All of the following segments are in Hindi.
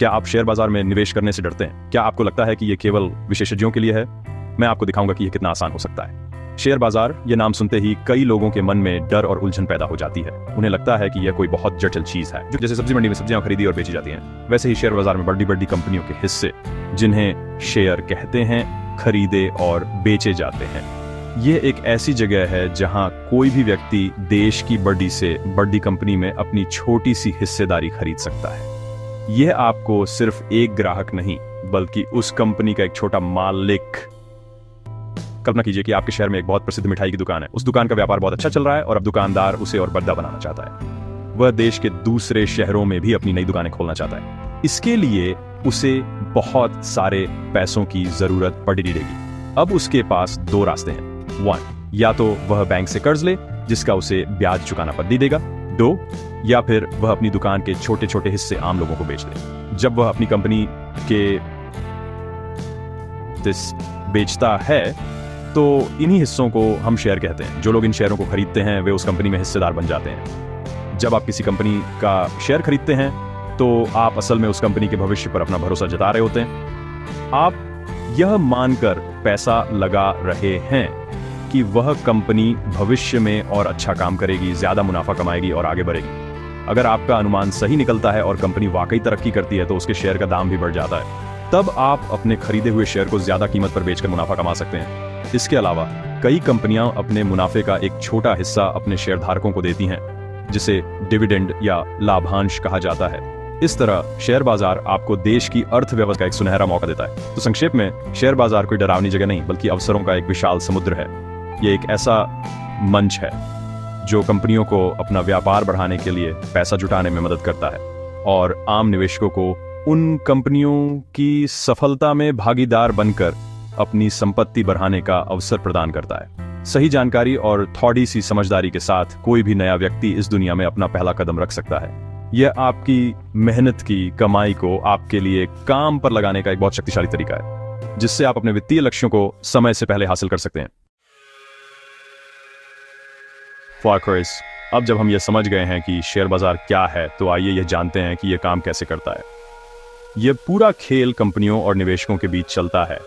क्या आप शेयर बाजार में निवेश करने से डरते हैं? क्या आपको लगता है कि यह केवल विशेषज्ञों के लिए है? मैं आपको दिखाऊंगा कि यह कितना आसान हो सकता है। शेयर बाजार ये नाम सुनते ही कई लोगों के मन में डर और उलझन पैदा हो जाती है। उन्हें लगता है कि यह कोई बहुत जटिल चीज है। जैसे सब्जी मंडी में सब्जियां खरीदी और बेची जाती हैं, वैसे ही शेयर बाजार में बड़ी बड़ी कंपनियों के हिस्से, जिन्हें शेयर कहते हैं, खरीदे और बेचे जाते हैं। यह एक ऐसी जगह है जहां कोई भी व्यक्ति देश की बड़ी से बड़ी कंपनी में अपनी छोटी सी हिस्सेदारी खरीद सकता है। यह आपको सिर्फ एक ग्राहक नहीं, बल्कि उस कंपनी का एक छोटा मालिक। कल्पना कीजिए कि आपके शहर में एक बहुत प्रसिद्ध मिठाई की दुकान है। उस दुकान का व्यापार बहुत अच्छा चल रहा है और अब दुकानदार उसे और बड़ा बनाना चाहता है। वह देश के दूसरे शहरों में भी अपनी नई दुकानें खोलना चाहता है। इसके लिए उसे बहुत सारे पैसों की जरूरत पड़ेगी। अब उसके पास दो रास्ते हैं। 1, या तो वह बैंक से कर्ज ले, जिसका उसे ब्याज चुकाना पड़ देगा। 2, या फिर वह अपनी दुकान के छोटे छोटे हिस्से आम लोगों को बेच दे। जब वह अपनी कंपनी के बेचता है तो इन्हीं हिस्सों को हम शेयर कहते हैं। जो लोग इन शेयरों को खरीदते हैं वे उस कंपनी में हिस्सेदार बन जाते हैं। जब आप किसी कंपनी का शेयर खरीदते हैं तो आप असल में उस कंपनी के भविष्य पर अपना भरोसा जता रहे होते हैं। आप यह मानकर पैसा लगा रहे हैं कि वह कंपनी भविष्य में और अच्छा काम करेगी, ज्यादा मुनाफा कमाएगी और आगे बढ़ेगी। अगर आपका अनुमान सही निकलता है और कंपनी वाकई तरक्की करती है तो उसके शेयर का दाम भी बढ़ जाता है। तब आप अपने खरीदे हुए शेयर को ज्यादा कीमत पर बेचकर मुनाफा कमा सकते हैं। इसके अलावा कई कंपनियां अपने मुनाफे का एक छोटा हिस्सा अपने शेयरधारकों को देती हैं, जिसे डिविडेंड या लाभांश कहा जाता है। इस तरह शेयर बाजार आपको देश की अर्थव्यवस्था का एक सुनहरा मौका देता है। तो संक्षेप में, शेयर बाजार कोई डरावनी जगह नहीं, बल्कि अवसरों का एक विशाल समुद्र है। ये एक ऐसा मंच है जो कंपनियों को अपना व्यापार बढ़ाने के लिए पैसा जुटाने में मदद करता है और आम निवेशकों को उन कंपनियों की सफलता में भागीदार बनकर अपनी संपत्ति बढ़ाने का अवसर प्रदान करता है। सही जानकारी और थोड़ी सी समझदारी के साथ कोई भी नया व्यक्ति इस दुनिया में अपना पहला कदम रख सकता है। यह आपकी मेहनत की कमाई को आपके लिए काम पर लगाने का एक बहुत शक्तिशाली तरीका है, जिससे आप अपने वित्तीय लक्ष्यों को समय से पहले हासिल कर सकते हैं। फॉरक्रेस, अब जब हम यह समझ गए हैं कि शेयर बाजार क्या है, तो आइए यह जानते हैं कि यह काम कैसे करता है। यह पूरा खेल कंपनियों और निवेशकों के बीच चलता है।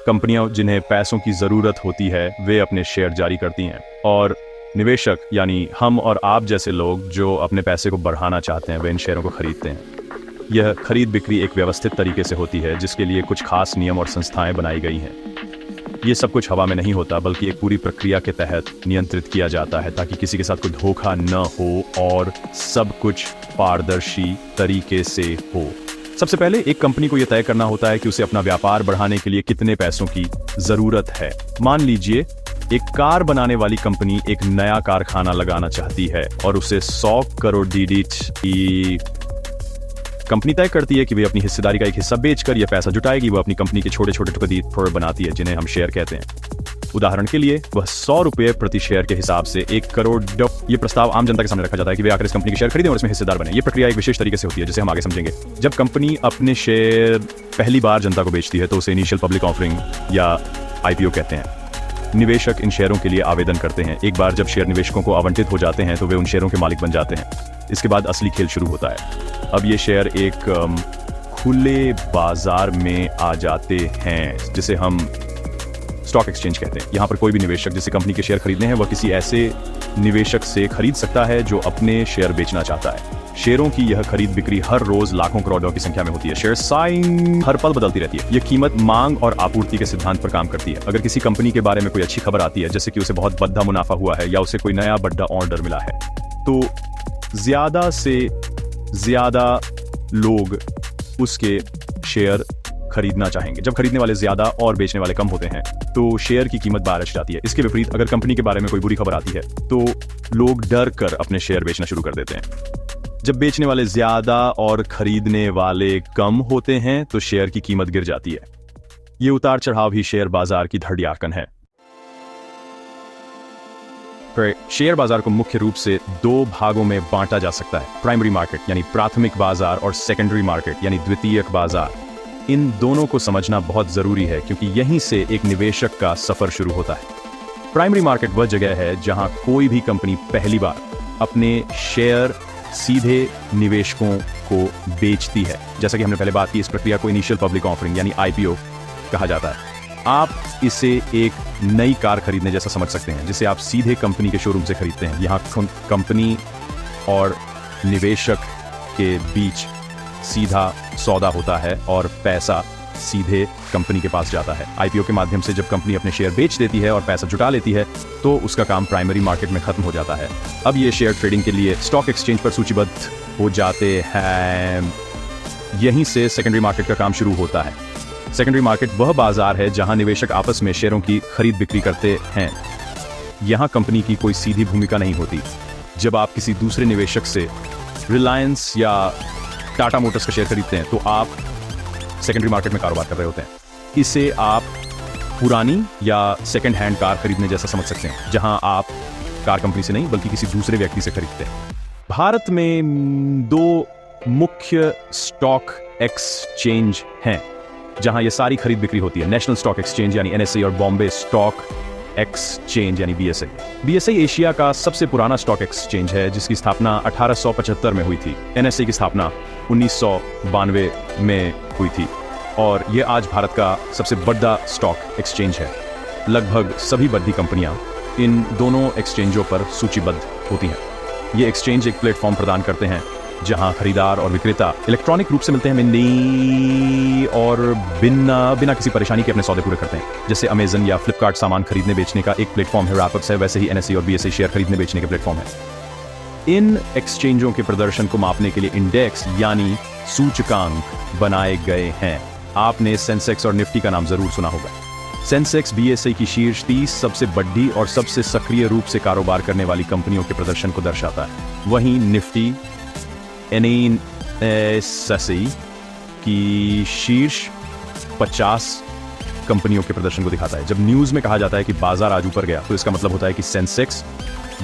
कंपनियां जिन्हें पैसों की जरूरत होती है वे अपने शेयर जारी करती हैं, और निवेशक यानी हम और आप जैसे लोग जो अपने पैसे को बढ़ाना चाहते हैं वे इन शेयरों को खरीदते हैं। यह खरीद बिक्री एक व्यवस्थित तरीके से होती है, जिसके लिए कुछ खास नियम और संस्थाएं बनाई गई हैं। ये सब कुछ हवा में नहीं होता, बल्कि एक पूरी प्रक्रिया के तहत नियंत्रित किया जाता है, ताकि किसी के साथ कोई धोखा न हो और सब कुछ पारदर्शी तरीके से हो। सबसे पहले एक कंपनी को यह तय करना होता है कि उसे अपना व्यापार बढ़ाने के लिए कितने पैसों की जरूरत है। मान लीजिए एक कार बनाने वाली कंपनी एक नया कारखाना लगाना चाहती है और उसे 100 करोड़ की कंपनी तय करती है कि वे अपनी हिस्सेदारी का एक हिस्सा बेचकर यह पैसा जुटाएगी। वह अपनी कंपनी के छोटे छोटे टुकड़े बनाती है, जिन्हें हम शेयर कहते हैं। उदाहरण के लिए वह 100 रुपए प्रति शेयर के हिसाब से 1 करोड़। ये प्रस्ताव आम जनता के सामने रखा जाता है कि वे आकर इस कंपनी के शेयर खरीदें और इसमें हिस्सेदार बने। ये प्रक्रिया एक विशेष तरीके से होती है, जिसे हम आगे समझेंगे। जब कंपनी अपने शेयर पहली बार जनता को बेचती है तो उसे इनिशियल पब्लिक ऑफरिंग या IPO कहते हैं। निवेशक इन शेयरों के लिए आवेदन करते हैं। एक बार जब शेयर निवेशकों को आवंटित हो जाते हैं तो वे उन शेयरों के मालिक बन जाते हैं। इसके बाद असली खेल शुरू होता है। अब ये शेयर एक खुले बाजार में आ जाते हैं, जिसे हम स्टॉक एक्सचेंज कहते हैं। यहाँ पर कोई भी निवेशक जिसे कंपनी के शेयर खरीदने हैं, वह किसी ऐसे निवेशक से खरीद सकता है जो अपने शेयर बेचना चाहता है। शेयरों की यह खरीद बिक्री हर रोज लाखों करोड़ों की संख्या में होती है। शेयर साइन हर पल बदलती रहती है। यह कीमत मांग और आपूर्ति के सिद्धांत पर काम करती है। अगर किसी कंपनी के बारे में कोई अच्छी खबर आती है, जैसे कि उसे बहुत बड़ा मुनाफा हुआ है या उसे कोई नया बड़ा ऑर्डर मिला है, तो ज्यादा से ज्यादा लोग उसके शेयर खरीदना चाहेंगे। जब खरीदने वाले ज्यादा और बेचने वाले कम होते हैं तो शेयर की कीमत बारिश जाती है। इसके विपरीत अगर कंपनी के बारे में कोई बुरी खबर आती है तो लोग डर कर अपने शेयर बेचना शुरू कर देते हैं। जब बेचने वाले ज्यादा और खरीदने वाले कम होते हैं तो शेयर की कीमत गिर जाती है। ये उतार चढ़ाव ही शेयर बाजार की धड़ियाकन है। शेयर बाजार को मुख्य रूप से 2 भागों में बांटा जा सकता है, प्राइमरी मार्केट यानी प्राथमिक बाजार और सेकेंडरी मार्केट यानी द्वितीयक बाजार। इन दोनों को समझना बहुत जरूरी है, क्योंकि यहीं से एक निवेशक का सफर शुरू होता है। प्राइमरी मार्केट वह जगह है जहां कोई भी कंपनी पहली बार अपने शेयर सीधे निवेशकों को बेचती है। जैसा कि हमने पहले बात की, इस प्रक्रिया को इनिशियल पब्लिक ऑफरिंग यानी आईपीओ कहा जाता है। आप इसे एक नई कार खरीदने जैसा समझ सकते हैं, जिसे आप सीधे कंपनी के शोरूम से खरीदते हैं। यहाँ कंपनी और निवेशक के बीच सीधा सौदा होता है और पैसा सीधे कंपनी के पास जाता है। आईपीओ के माध्यम से जब कंपनी अपने शेयर बेच देती है और पैसा जुटा लेती है तो उसका काम प्राइमरी मार्केट में खत्म हो जाता है। अब ये शेयर ट्रेडिंग के लिए स्टॉक एक्सचेंज पर सूचीबद्ध हो जाते हैं। यहीं से सेकेंडरी मार्केट का काम शुरू होता है। सेकेंडरी मार्केट वह बाजार है जहां निवेशक आपस में शेयरों की खरीद बिक्री करते हैं। यहां कंपनी की कोई सीधी भूमिका नहीं होती। जब आप किसी दूसरे निवेशक से रिलायंस या टाटा मोटर्स का शेयर खरीदते हैं तो आप सेकेंडरी मार्केट में कारोबार कर रहे होते हैं। इसे आप पुरानी या सेकेंड हैंड कार खरीदने जैसा समझ सकते हैं, जहां आप कार कंपनी से नहीं बल्कि किसी दूसरे व्यक्ति से खरीदते हैं। भारत में 2 मुख्य स्टॉक एक्सचेंज हैं जहां ये सारी खरीद बिक्री होती है। नेशनल स्टॉक एक्सचेंज यानी एनएसई और बॉम्बे स्टॉक एक्सचेंज यानी बीएसई। बीएसई एशिया का सबसे पुराना स्टॉक एक्सचेंज है, जिसकी स्थापना 1875 में हुई थी। एनएसई की स्थापना 1992 में हुई थी और यह आज भारत का सबसे बड़ा स्टॉक एक्सचेंज है। लगभग सभी बड़ी कंपनियां इन दोनों एक्सचेंजों पर सूचीबद्ध होती हैं। ये एक्सचेंज एक प्लेटफॉर्म प्रदान करते हैं जहां खरीदार और विक्रेता इलेक्ट्रॉनिक रूप से मिलते हैं और बिना किसी परेशानी के अपने सौदे पूरे करते हैं। जैसे अमेजन या फ्लिपकार्ट सामान खरीदने बेचने का एक प्लेटफॉर्म है, रैपअप्स है, वैसे ही एनएसई और बीएसई शेयर खरीदने बेचने के प्लेटफॉर्म है। इन एक्सचेंजों के प्रदर्शन को मापने के लिए इंडेक्स यानी सूचकांक बनाए गए हैं। आपने सेंसेक्स और निफ्टी का नाम जरूर सुना होगा। सेंसेक्स बीएसई की शीर्ष 30 सबसे बड़ी और सबसे सक्रिय रूप से कारोबार करने वाली कंपनियों के प्रदर्शन को दर्शाता है। वहीं निफ्टी एनएसई की शीर्ष 50 कंपनियों के प्रदर्शन को दिखाता है। जब न्यूज में कहा जाता है कि बाजार आज ऊपर गया तो इसका मतलब होता है कि सेंसेक्स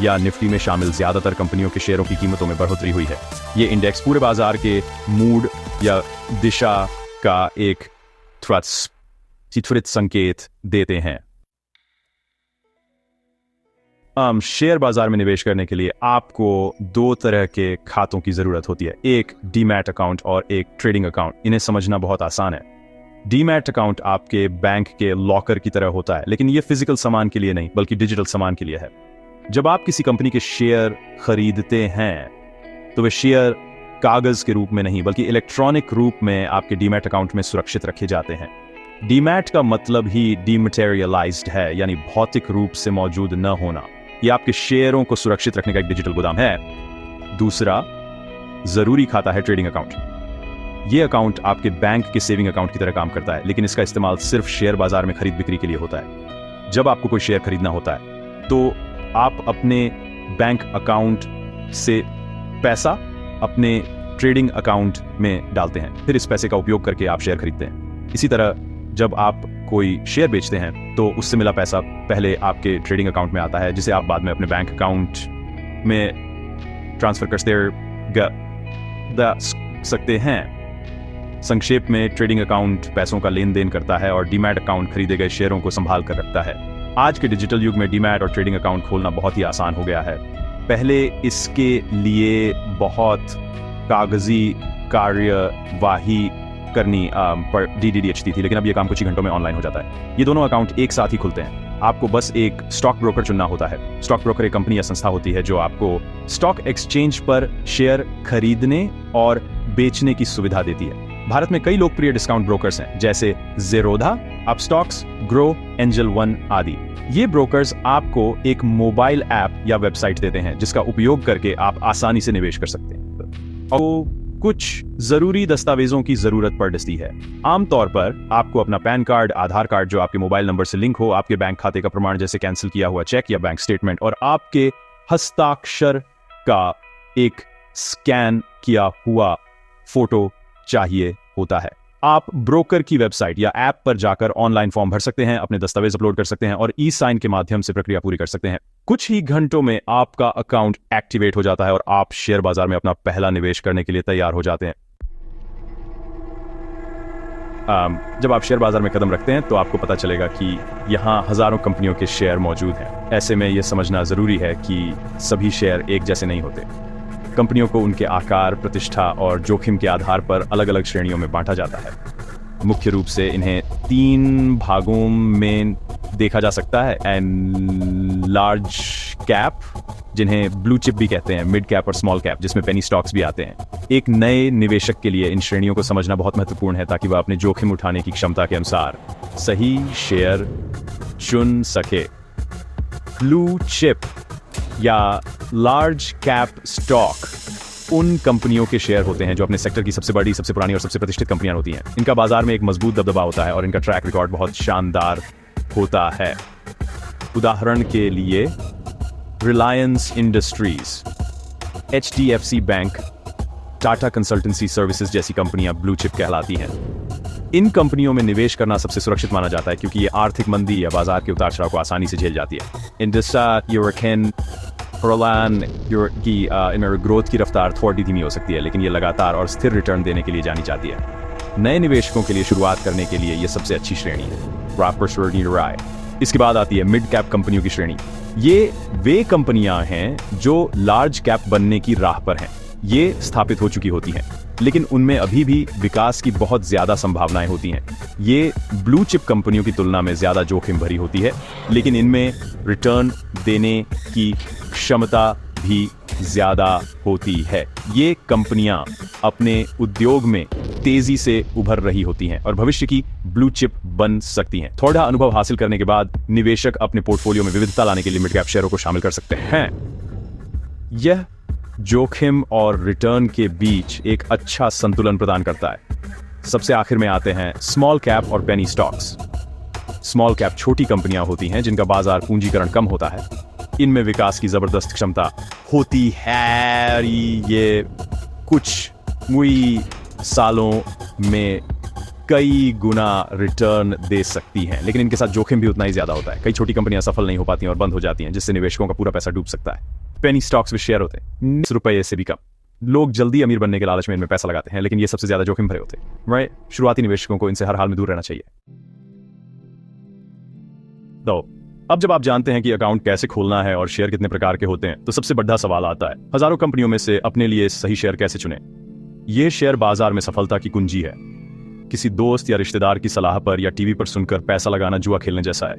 या निफ्टी में शामिल ज्यादातर कंपनियों के शेयरों की कीमतों में बढ़ोतरी हुई है। ये इंडेक्स पूरे बाजार के मूड या दिशा का एक त्वरित संकेत देते हैं। शेयर बाजार में निवेश करने के लिए आपको 2 तरह के खातों की जरूरत होती है, एक डीमैट अकाउंट और एक ट्रेडिंग अकाउंट। इन्हें समझना बहुत आसान है। डीमैट अकाउंट आपके बैंक के लॉकर की तरह होता है, लेकिन यह फिजिकल सामान के लिए नहीं बल्कि डिजिटल सामान के लिए है। जब आप किसी कंपनी के शेयर खरीदते हैं तो वे शेयर कागज के रूप में नहीं बल्कि इलेक्ट्रॉनिक रूप में आपके डीमैट अकाउंट में सुरक्षित रखे जाते हैं। डीमैट का मतलब ही डीमैटेरियलाइज्ड है, यानी भौतिक रूप से मौजूद न होना। यह आपके शेयरों को सुरक्षित रखने का एक डिजिटल गोदाम है। दूसरा जरूरी खाता है ट्रेडिंग अकाउंट। यह अकाउंट आपके बैंक के सेविंग अकाउंट की तरह काम करता है, लेकिन इसका इस्तेमाल सिर्फ शेयर बाजार में खरीद बिक्री के लिए होता है। जब आपको कोई शेयर खरीदना होता है तो आप अपने बैंक अकाउंट से पैसा अपने ट्रेडिंग अकाउंट में डालते हैं, फिर इस पैसे का उपयोग करके आप शेयर खरीदते हैं। इसी तरह जब आप कोई शेयर बेचते हैं तो उससे मिला पैसा पहले आपके ट्रेडिंग अकाउंट में आता है, जिसे आप बाद में अपने बैंक अकाउंट में ट्रांसफर कर सकते हैं। संक्षेप में ट्रेडिंग अकाउंट पैसों का लेन देन करता है और डीमैट अकाउंट खरीदे गए शेयरों को संभाल कर रखता है। आज के डिजिटल युग में डीमैट और ट्रेडिंग अकाउंट खोलना बहुत ही आसान हो गया है। पहले इसके लिए बहुत कागजी कार्यवाही करनी पर DDDH थी, लेकिन अब यह काम कुछ ही घंटों में ऑनलाइन हो जाता है। ये दोनों अकाउंट एक साथ ही खुलते हैं। आपको बस एक स्टॉक ब्रोकर चुनना होता है। स्टॉक ब्रोकर एक कंपनी या संस्था होती है जो आपको स्टॉक एक्सचेंज पर शेयर खरीदने और बेचने की सुविधा देती है। भारत में कई लोकप्रिय डिस्काउंट ब्रोकर्स हैं, जैसे Zerodha, Upstox, grow, angel one आदि। ये ब्रोकर्स आपको एक मोबाइल ऐप या वेबसाइट देते हैं जिसका उपयोग करके आप आसानी से निवेश कर सकते हैं। और कुछ जरूरी दस्तावेजों की जरूरत पड़ती है। आमतौर पर आपको अपना पैन कार्ड, आधार कार्ड जो आपके मोबाइल नंबर से लिंक हो, आपके बैंक खाते का प्रमाण जैसे कैंसिल किया हुआ चेक या बैंक स्टेटमेंट, और आपके हस्ताक्षर का एक स्कैन किया हुआ फोटो चाहिए होता है। आप ब्रोकर की वेबसाइट या ऐप पर जाकर ऑनलाइन फॉर्म भर सकते हैं, अपने दस्तावेज अपलोड कर सकते हैं और ई-साइन के माध्यम से प्रक्रिया पूरी कर सकते हैं। कुछ ही घंटों में आपका अकाउंट एक्टिवेट हो जाता है और आप शेयर बाजार में अपना पहला निवेश करने के लिए तैयार हो जाते हैं। जब आप शेयर बाजार में कदम रखते हैं तो आपको पता चलेगा कि यहाँ हजारों कंपनियों के शेयर मौजूद हैं। ऐसे में यह समझना जरूरी है कि सभी शेयर एक जैसे नहीं होते। कंपनियों को उनके आकार, प्रतिष्ठा और जोखिम के आधार पर अलग अलग श्रेणियों में बांटा जाता है। मुख्य रूप से इन्हें 3 भागों में देखा जा सकता है। एंड लार्ज कैप, जिन्हें ब्लू चिप भी कहते हैं, मिड कैप और स्मॉल कैप, जिसमें पेनी स्टॉक्स भी आते हैं। एक नए निवेशक के लिए इन श्रेणियों को समझना बहुत महत्वपूर्ण है ताकि वह अपने जोखिम उठाने की क्षमता के अनुसार सही शेयर चुन सके। ब्लू चिप या लार्ज कैप स्टॉक उन कंपनियों के शेयर होते हैं जो अपने सेक्टर की सबसे बड़ी, सबसे पुरानी और सबसे प्रतिष्ठित कंपनियां होती हैं। इनका बाजार में एक मजबूत दबदबा होता है और इनका ट्रैक रिकॉर्ड बहुत शानदार होता है। उदाहरण के लिए Reliance industries, HDFC bank, Tata consultancy services जैसी कंपनियां ब्लू चिप कहलाती हैं। इन कंपनियों में निवेश करना सबसे सुरक्षित माना जाता है क्योंकि ये आर्थिक मंदी या बाजार के उतार चढ़ाव को आसानी से झेल जाती है। इंडस्ट्रा यूरोकेन की इनमें ग्रोथ की रफ्तार थोड़ी धीमी हो सकती है, लेकिन ये लगातार और स्थिर रिटर्न देने के लिए जानी जाती है। नए निवेशकों के लिए शुरुआत करने के लिए ये सबसे अच्छी श्रेणी है। इसके बाद आती है मिड कैप कंपनियों की श्रेणी। ये वे कंपनियां हैं जो लार्ज कैप बनने की राह पर हैं। ये स्थापित हो चुकी होती हैं, लेकिन उनमें अभी भी विकास की बहुत ज्यादा संभावनाएं होती हैं। ये ब्लू चिप कंपनियों की तुलना में ज्यादा जोखिम भरी होती है, लेकिन इनमें रिटर्न देने की क्षमता भी ज्यादा होती है। ये कंपनियां अपने उद्योग में तेजी से उभर रही होती हैं और भविष्य की ब्लू चिप बन सकती हैं। थोड़ा अनुभव हासिल करने के बाद निवेशक अपने पोर्टफोलियो में विविधता लाने के लिए मिड कैप शेयरों को शामिल कर सकते हैं। यह जोखिम और रिटर्न के बीच एक अच्छा संतुलन प्रदान करता है। सबसे आखिर में आते हैं स्मॉल कैप और पेनी स्टॉक्स। स्मॉल कैप छोटी कंपनियां होती हैं जिनका बाजार पूंजीकरण कम होता है। इनमें विकास की जबरदस्त क्षमता होती है। ये कुछ सालों में कई गुना रिटर्न दे सकती हैं, लेकिन इनके साथ जोखिम भी उतना ही ज्यादा होता है। कई छोटी कंपनियां सफल नहीं हो पाती हैं और बंद हो जाती हैं, जिससे निवेशकों का पूरा पैसा डूब सकता है। पेनी स्टॉक्स में शेयर होते हैं ₹20 से भी कम। लोग जल्दी अमीर बनने के लालच में इनमें पैसा लगाते हैं, लेकिन ये सबसे ज्यादा जोखिम भरे होते हैं। राइट? शुरुआती निवेशकों को इनसे हर हाल में दूर रहना चाहिए। तो अब जब आप जानते हैं कि अकाउंट कैसे खोलना है और शेयर कितने प्रकार के होते हैं, तो सबसे बड़ा सवाल आता है, हजारों कंपनियों में से अपने लिए सही शेयर कैसे चुनें? यह शेयर बाजार में सफलता की कुंजी है। किसी दोस्त या रिश्तेदार की सलाह पर या टीवी पर सुनकर पैसा लगाना जुआ खेलने जैसा है।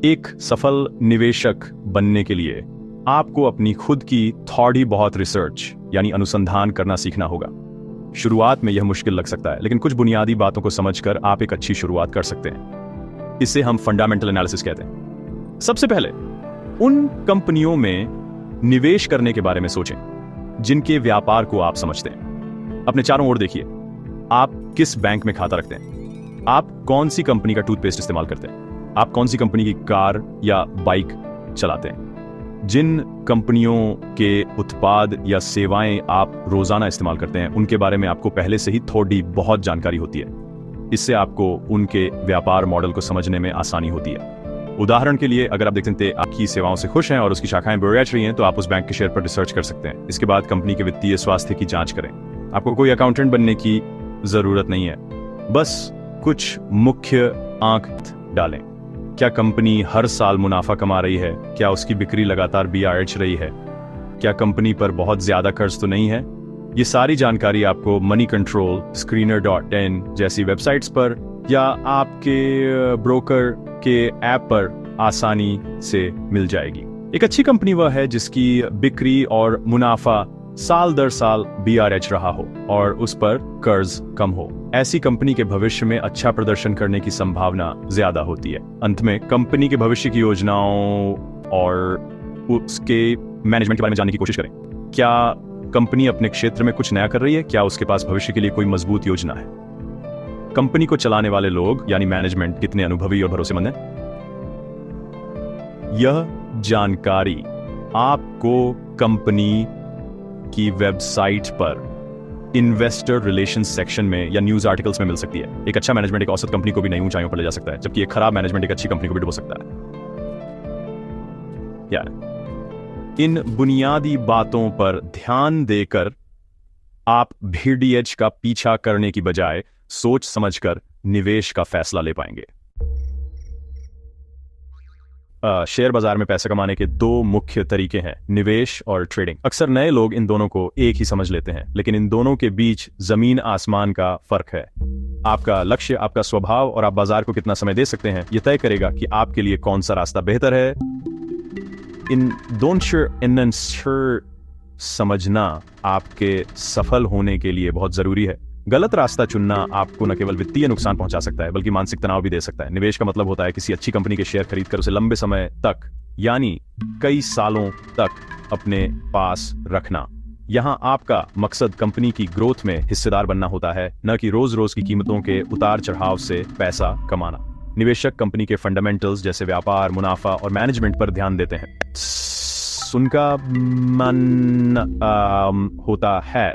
एक सफल निवेशक बनने के लिए आपको अपनी खुद की थोड़ी बहुत रिसर्च यानी अनुसंधान करना सीखना होगा। शुरुआत में यह मुश्किल लग सकता है, लेकिन कुछ बुनियादी बातों को समझकर आप एक अच्छी शुरुआत कर सकते हैं। इसे हम फंडामेंटल एनालिसिस कहते हैं। सबसे पहले उन कंपनियों में निवेश करने के बारे में सोचें जिनके व्यापार को आप समझते हैं। अपने चारों ओर देखिए, आप किस बैंक में खाता रखते हैं? आप कौन सी कंपनी का टूथपेस्ट इस्तेमाल करते हैं? आप कौन सी कंपनी की कार या बाइक चलाते हैं? जिन कंपनियों के उत्पाद या सेवाएं आप रोजाना इस्तेमाल करते हैं, उनके बारे में आपको पहले से ही थोड़ी बहुत जानकारी होती है। इससे आपको उनके व्यापार मॉडल को समझने में आसानी होती है। उदाहरण के लिए, अगर आप देखते हैं आपकी सेवाओं से खुश हैं और उसकी शाखाएं बढ़ रही हैं, तो आप उस बैंक के शेयर पर रिसर्च कर सकते हैं। इसके बाद कंपनी के वित्तीय स्वास्थ्य की जांच करें। आपको कोई अकाउंटेंट बनने की जरूरत नहीं है, बस कुछ मुख्य आंक डालें। क्या कंपनी हर साल मुनाफा कमा रही है? क्या उसकी बिक्री लगातार BRH रही है? क्या कंपनी पर बहुत ज्यादा कर्ज तो नहीं है? ये सारी जानकारी आपको मनी कंट्रोल, screener.in जैसी वेबसाइट्स पर या आपके ब्रोकर के ऐप पर आसानी से मिल जाएगी। एक अच्छी कंपनी वह है जिसकी बिक्री और मुनाफा साल दर साल BRH रहा हो और उस पर कर्ज कम हो। ऐसी कंपनी के भविष्य में अच्छा प्रदर्शन करने की संभावना ज्यादा होती है। अंत में कंपनी के भविष्य की योजनाओं और उसके मैनेजमेंट के बारे में जानने की कोशिश करें। क्या कंपनी अपने क्षेत्र में कुछ नया कर रही है? क्या उसके पास भविष्य के लिए कोई मजबूत योजना है? कंपनी को चलाने वाले लोग यानी मैनेजमेंट कितने अनुभवी और भरोसेमंद हैं? यह जानकारी आपको कंपनी की वेबसाइट पर इन्वेस्टर रिलेशंस सेक्शन में या न्यूज आर्टिकल्स में मिल सकती है। एक अच्छा मैनेजमेंट एक औसत कंपनी को भी नई ऊंचाइयों पर ले जा सकता है, जबकि एक खराब मैनेजमेंट एक अच्छी कंपनी को भी डुबो सकता है। इन बुनियादी बातों पर ध्यान देकर आप VDH का पीछा करने की बजाय सोच समझकर निवेश का फैसला ले पाएंगे। शेयर बाजार में पैसा कमाने के दो मुख्य तरीके हैं, निवेश और ट्रेडिंग। अक्सर नए लोग इन दोनों को एक ही समझ लेते हैं, लेकिन इन दोनों के बीच जमीन आसमान का फर्क है। आपका लक्ष्य, आपका स्वभाव और आप बाजार को कितना समय दे सकते हैं, यह तय करेगा कि आपके लिए कौन सा रास्ता बेहतर है। इन दोनों समझना आपके सफल होने के लिए बहुत जरूरी है। गलत रास्ता चुनना आपको न केवल वित्तीय नुकसान पहुंचा सकता है, बल्कि मानसिक तनाव भी दे सकता है। निवेश का मतलब होता है किसी अच्छी कंपनी के शेयर खरीदकर उसे लंबे समय तक, यानी कई सालों तक अपने पास रखना। यहां आपका मकसद कंपनी की ग्रोथ में हिस्सेदार बनना होता है, न कि रोज रोज की कीमतों के उतार चढ़ाव से पैसा कमाना। निवेशक कंपनी के फंडामेंटल्स जैसे व्यापार, मुनाफा और मैनेजमेंट पर ध्यान देते हैं। उनका मन होता है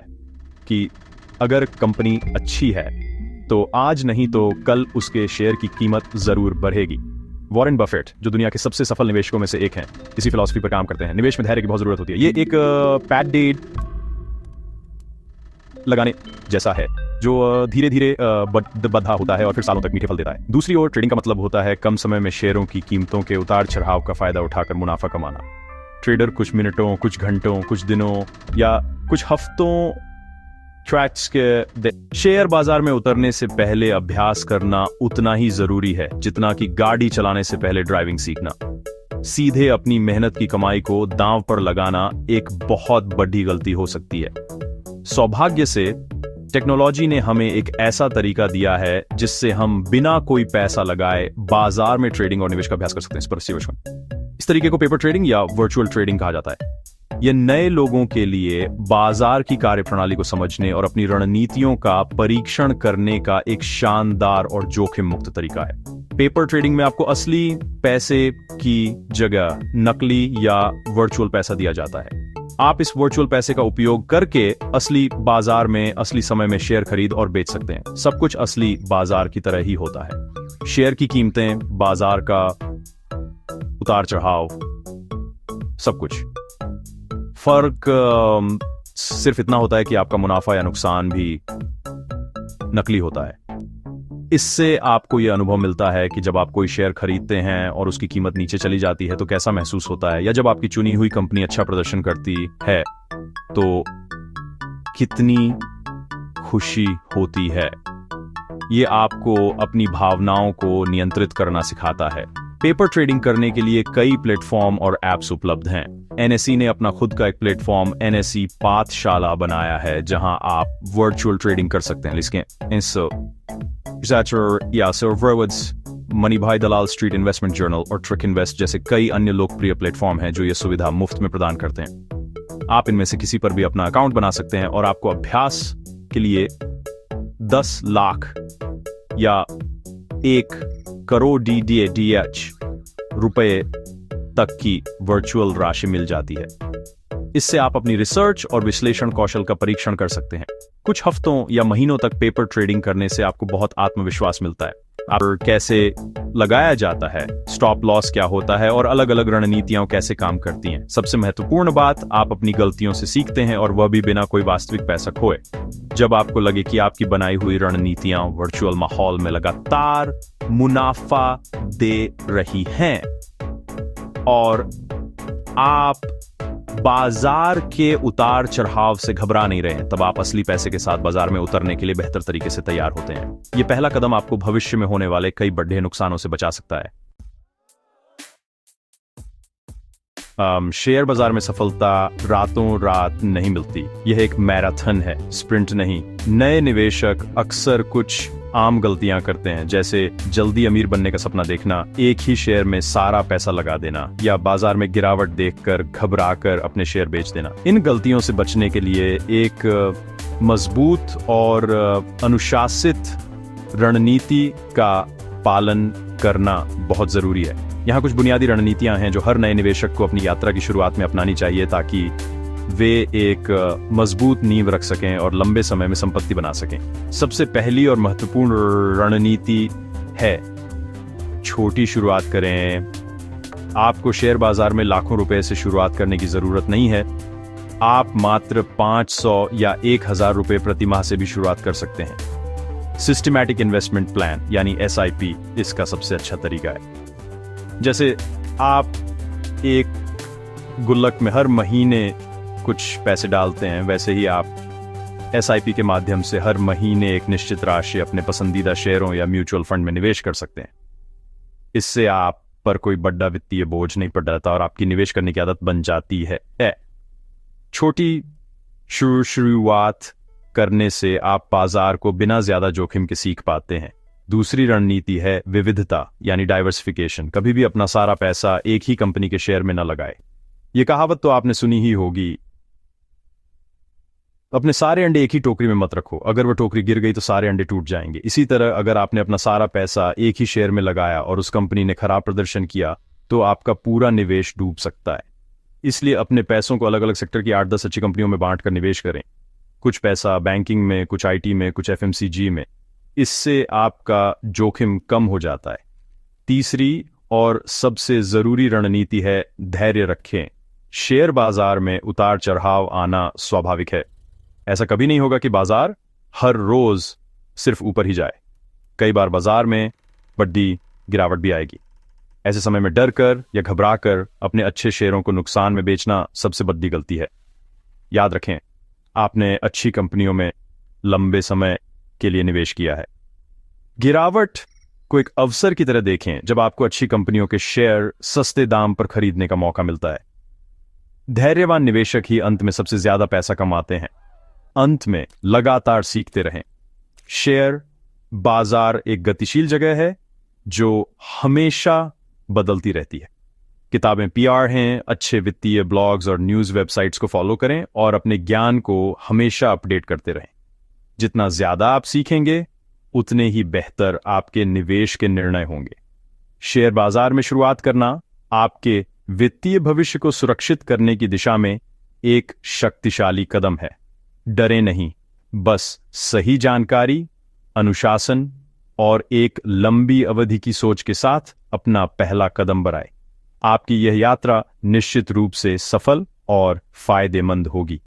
कि अगर कंपनी अच्छी है तो आज नहीं तो कल उसके शेयर की कीमत जरूर बढ़ेगी। वॉरेन बफेट, जो दुनिया के सबसे सफल निवेशकों में से एक हैं, इसी फिलॉसफी पर काम करते हैं। निवेश में धैर्य की बहुत जरूरत होती है। ये एक पैड डेट लगाने जैसा है जो धीरे धीरे बधा होता है और फिर सालों तक मीठे फल देता है। दूसरी ओर ट्रेडिंग का मतलब होता है कम समय में शेयरों की कीमतों के उतार चढ़ाव का फायदा उठाकर मुनाफा कमाना। ट्रेडर कुछ मिनटों, कुछ घंटों, कुछ दिनों या कुछ हफ्तों ट्रैक्स के शेयर बाजार में उतरने से पहले अभ्यास करना उतना ही जरूरी है जितना कि गाड़ी चलाने से पहले ड्राइविंग सीखना। सीधे अपनी मेहनत की कमाई को दांव पर लगाना एक बहुत बड़ी गलती हो सकती है। सौभाग्य से टेक्नोलॉजी ने हमें एक ऐसा तरीका दिया है जिससे हम बिना कोई पैसा लगाए बाजार में ट्रेडिंग और निवेश का अभ्यास कर सकते हैं। इस तरीके को पेपर ट्रेडिंग या वर्चुअल ट्रेडिंग कहा जाता है। यह नए लोगों के लिए बाजार की कार्यप्रणाली को समझने और अपनी रणनीतियों का परीक्षण करने का एक शानदार और जोखिम मुक्त तरीका है। पेपर ट्रेडिंग में आपको असली पैसे की जगह नकली या वर्चुअल पैसा दिया जाता है। आप इस वर्चुअल पैसे का उपयोग करके असली बाजार में असली समय में शेयर खरीद और बेच सकते हैं। सब कुछ असली बाजार की तरह ही होता है। शेयर की कीमतें, बाजार का उतार चढ़ाव, सब कुछ। फर्क सिर्फ इतना होता है कि आपका मुनाफा या नुकसान भी नकली होता है। इससे आपको यह अनुभव मिलता है कि जब आप कोई शेयर खरीदते हैं और उसकी कीमत नीचे चली जाती है तो कैसा महसूस होता है, या जब आपकी चुनी हुई कंपनी अच्छा प्रदर्शन करती है तो कितनी खुशी होती है। ये आपको अपनी भावनाओं को नियंत्रित करना सिखाता है। पेपर ट्रेडिंग करने के लिए कई प्लेटफॉर्म और एप्स उपलब्ध हैं। एनएसई ने अपना खुद का एक प्लेटफॉर्म एनएसई पाठशाला बनाया है जहां आप वर्चुअल ट्रेडिंग कर सकते हैं। मनी भाई दलाल, स्ट्रीट इन्वेस्टमेंट जर्नल और ट्रिक इन्वेस्ट जैसे कई अन्य लोकप्रिय प्लेटफॉर्म हैं जो ये सुविधा मुफ्त में प्रदान करते हैं। आप इनमें से किसी पर भी अपना अकाउंट बना सकते हैं और आपको अभ्यास के लिए 10 लाख या 1 करोड़ DDH रुपए तक की वर्चुअल राशि मिल जाती है। इससे आप अपनी रिसर्च और विश्लेषण कौशल का परीक्षण कर सकते हैं। कुछ हफ्तों या महीनों तक पेपर ट्रेडिंग करने से आपको बहुत आत्मविश्वास मिलता है। आप कैसे लगाया जाता है, स्टॉप लॉस क्या होता है और अलग अलग रणनीतियां कैसे काम करती हैं। सबसे महत्वपूर्ण बात, आप अपनी गलतियों से सीखते हैं और वह भी बिना कोई वास्तविक पैसा खोए। जब आपको लगे कि आपकी बनाई हुई रणनीतियां वर्चुअल माहौल में लगातार मुनाफा दे रही हैं और आप बाजार के उतार चढ़ाव से घबरा नहीं रहे हैं, तब आप असली पैसे के साथ बाजार में उतरने के लिए बेहतर तरीके से तैयार होते हैं। यह पहला कदम आपको भविष्य में होने वाले कई बड़े नुकसानों से बचा सकता है। शेयर बाजार में सफलता रातों रात नहीं मिलती। यह एक मैराथन है, स्प्रिंट नहीं। नए निवेशक अक्सर कुछ आम गलतियां करते हैं, जैसे जल्दी अमीर बनने का सपना देखना, एक ही शेयर में सारा पैसा लगा देना या बाजार में गिरावट देखकर घबराकर अपने शेयर बेच देना। इन गलतियों से बचने के लिए एक मजबूत और अनुशासित रणनीति का पालन करना बहुत जरूरी है। यहाँ कुछ बुनियादी रणनीतियां हैं जो हर नए निवेशक को अपनी यात्रा की शुरुआत में अपनानी चाहिए ताकि वे एक मजबूत नींव रख सकें और लंबे समय में संपत्ति बना सकें। सबसे पहली और महत्वपूर्ण रणनीति है छोटी शुरुआत करें। आपको शेयर बाजार में लाखों रुपए से शुरुआत करने की जरूरत नहीं है। आप मात्र 500 या 1000 रुपए प्रति माह से भी शुरुआत कर सकते हैं। सिस्टमैटिक इन्वेस्टमेंट प्लान यानी SIP इसका सबसे अच्छा तरीका है। जैसे आप एक गुल्लक में हर महीने कुछ पैसे डालते हैं, वैसे ही आप SIP के माध्यम से हर महीने एक निश्चित राशि अपने पसंदीदा शेयरों या म्यूचुअल फंड में निवेश कर सकते हैं। इससे आप पर कोई बड़ा वित्तीय बोझ नहीं पड़ जाता और आपकी निवेश करने की आदत बन जाती है। छोटी शुरुआत करने से आप बाजार को बिना ज्यादा जोखिम के सीख पाते हैं। दूसरी रणनीति है विविधता यानी डाइवर्सिफिकेशन। कभी भी अपना सारा पैसा एक ही कंपनी के शेयर में न लगाए। ये कहावत तो आपने सुनी ही होगी, अपने सारे अंडे एक ही टोकरी में मत रखो, अगर वह टोकरी गिर गई तो सारे अंडे टूट जाएंगे। इसी तरह अगर आपने अपना सारा पैसा एक ही शेयर में लगाया और उस कंपनी ने खराब प्रदर्शन किया तो आपका पूरा निवेश डूब सकता है। इसलिए अपने पैसों को अलग अलग सेक्टर की 8-10 अच्छी कंपनियों में बांट कर निवेश करें। कुछ पैसा बैंकिंग में, कुछ IT में, कुछ FMCG में। इससे आपका जोखिम कम हो जाता है। तीसरी और सबसे जरूरी रणनीति है धैर्य रखें। शेयर बाजार में उतार चढ़ाव आना स्वाभाविक है। ऐसा कभी नहीं होगा कि बाजार हर रोज सिर्फ ऊपर ही जाए। कई बार बाजार में बड़ी गिरावट भी आएगी। ऐसे समय में डर कर या घबरा कर अपने अच्छे शेयरों को नुकसान में बेचना सबसे बड़ी गलती है। याद रखें, आपने अच्छी कंपनियों में लंबे समय के लिए निवेश किया है। गिरावट को एक अवसर की तरह देखें जब आपको अच्छी कंपनियों के शेयर सस्ते दाम पर खरीदने का मौका मिलता है। धैर्यवान निवेशक ही अंत में सबसे ज्यादा पैसा कमाते हैं। अंत में लगातार सीखते रहें। शेयर बाजार एक गतिशील जगह है जो हमेशा बदलती रहती है। किताबें PR हैं, अच्छे वित्तीय ब्लॉग्स और न्यूज़ वेबसाइट्स को फॉलो करें और अपने ज्ञान को हमेशा अपडेट करते रहें। जितना ज्यादा आप सीखेंगे उतने ही बेहतर आपके निवेश के निर्णय होंगे। शेयर बाजार में शुरुआत करना आपके वित्तीय भविष्य को सुरक्षित करने की दिशा में एक शक्तिशाली कदम है। डरे नहीं, बस सही जानकारी, अनुशासन और एक लंबी अवधि की सोच के साथ अपना पहला कदम बढ़ाएं। आपकी यह यात्रा निश्चित रूप से सफल और फायदेमंद होगी।